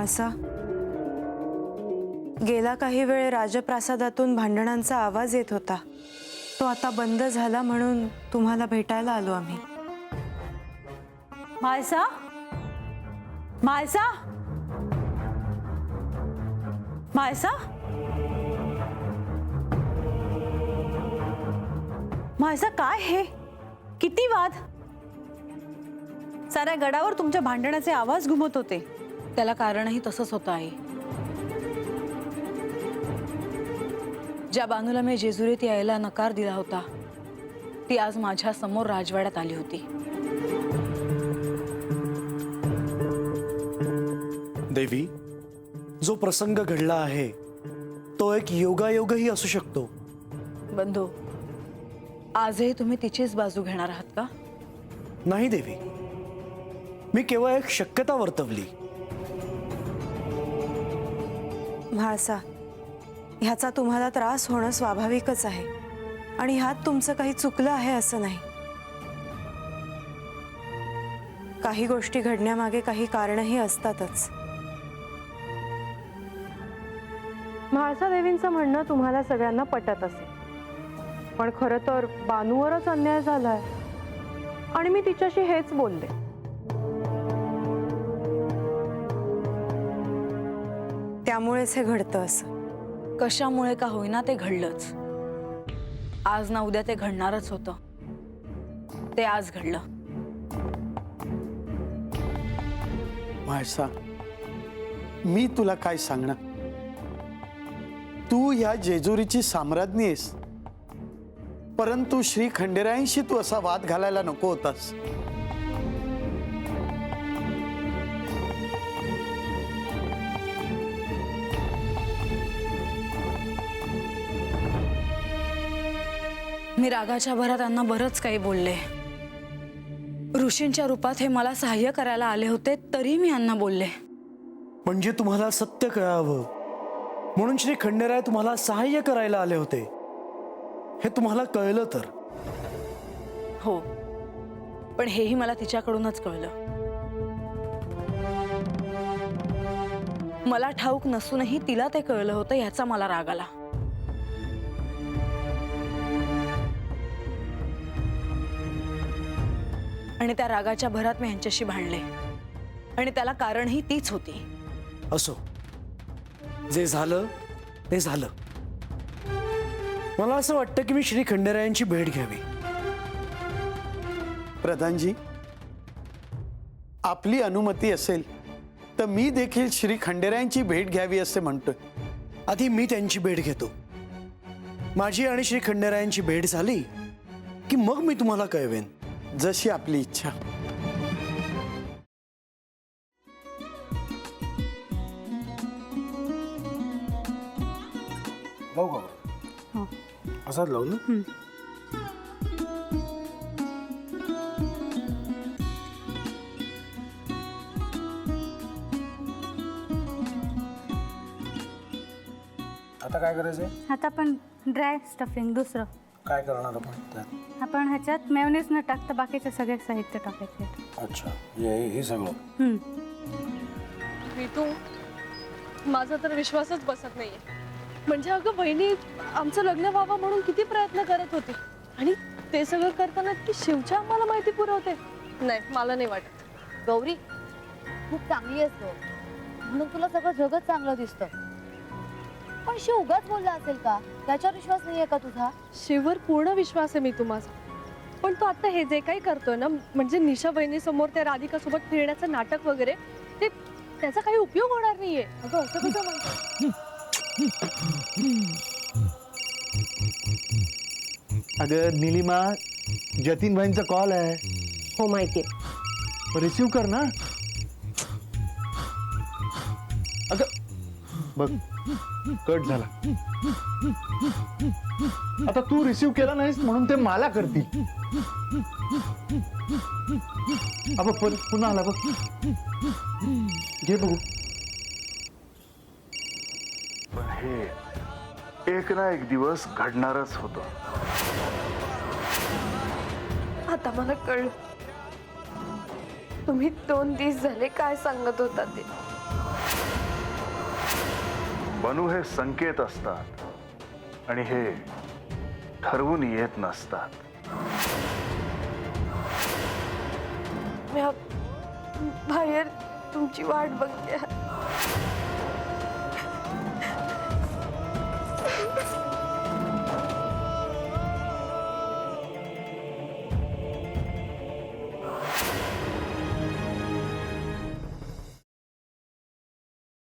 म्हाळसा, गेला काही वेळ राजप्रासादातून भांडणांचा आवाज येत होता. तो आता बंद झाला म्हणून तुम्हाला भेटायला आलो आम्ही. म्हाळसा, म्हाळसा, म्हाळसा, म्हाळसा, काय हे? किती वाद! साऱ्या गडावर तुमच्या भांडणाचे आवाज घुमत होते. त्याला कारणही तसंच होतं आहे. ज्या बानूला मी जेजुरीत यायला नकार दिला होता ती आज माझ्या समोर राजवाड्यात आली होती. देवी, जो प्रसंग घडला आहे तो एक योगायोगही असू शकतो. बंधू, आजही तुम्ही तिचीच बाजू घेणार आहात का? नाही देवी, मी केवळ एक शक्यता वर्तवली. म्हाळसा, ह्याचा तुम्हाला त्रास होणं स्वाभाविकच आहे आणि ह्यात तुमचं काही चुकलं आहे असं नाही. काही गोष्टी घडण्यामागे काही कारणही असतातच. म्हाळसा देवींचं म्हणणं तुम्हाला सगळ्यांना पटत असेल, पण खरं तर बानूवरच अन्याय झालाय आणि मी तिच्याशी हेच बोलले. त्यामुळेच हे घडतं. असं कशामुळे का होईना ते घडलंच. आज ना उद्या ते घडणारच होतं. ते आज घडलं. म्हाळसा, मी तुला काय सांगणार? तू ह्या जेजुरीची साम्राज्ञी आहेस, परंतु श्री खंडेरायांशी तू असा वाद घालायला नको होतास. मी रागाच्या भरात त्यांना बरंच काही बोलले. ऋषींच्या रूपात हे मला सहाय्य करायला आले होते तरी मी यांना बोलले. म्हणजे तुम्हाला सत्य कळावं म्हणून श्री खंडेराय तुम्हाला सहाय्य करायला आले होते हे तुम्हाला कळलं तर? हो, पण हेही मला तिच्याकडूनच कळलं. मला ठाऊक नसूनही तिला ते कळलं होतं याचा मला राग आला. आणि त्या रागाच्या भरात मी यांच्याशी भांडले आणि त्याला कारणही तीच होती. असो, जे झालं ते झालं. मला असं वाटतं की मी श्री खंडेरायांची भेट घ्यावी. प्रधानजी, आपली अनुमती असेल तर मी देखील श्री खंडेरायांची भेट घ्यावी असे म्हणतोय. आधी मी त्यांची भेट घेतो. माझी आणि श्री खंडेरायांची भेट झाली की मग मी तुम्हाला कळवेन. जशी आपली इच्छा. लावू का? असाच लावू ना? आता काय करायचंय? आता आपण ड्राय स्टफिंग दुसरं काय करणार आपण त्यात? आपण ह्याच्यात मेयोनीज न टाकता बाकीचे सगळे साहित्य टाकायचे. अच्छा, हे सगळं. ऋतू, माझा तर विश्वासच बसत नाहीये. म्हणजे अगं बहिणी आमचं लग्न व्हावं म्हणून किती प्रयत्न करत होती आणि ते सगळं करताना ती शिवच्या आम्हाला माहिती पुरवते. नाही, मला नाही वाटत. गौरी, खूप चांगली असतो म्हणून तुला सगळं जगत चांगलं दिसतं, पण शिव उगाच बोलला असेल का? त्याच्यावर विश्वास नाहीये का तुझा? शिववर पूर्ण विश्वास आहे मी तुम्हाला, पण तो आता हे जे काही करतोय ना, म्हणजे निशा बहिणी समोर त्या राधिका सोबत फिरण्याचं नाटक वगैरे, ते त्याचा काही उपयोग होणार नाहीये. अगं असं कसं म्हणतो? अगं नीलिमा, जतीन भाईंचा कॉल आहे. हो माहितीये. रिसीव कर ना. अगं बघ, कट झाला. आता तू रिसीव केला नाहीस म्हणून ते मला करतील. अब पुन्हा आला बघ. घे बघू. पण हे एक ना एक दिवस घडणारच होतं. आता मला कळलं तुम्ही 2 दिवस झाले काय सांगत होता ते. बनू हे संकेत असतात आणि हे ठरवून येत नसतात. मी बाहेर तुमची वाट बघते.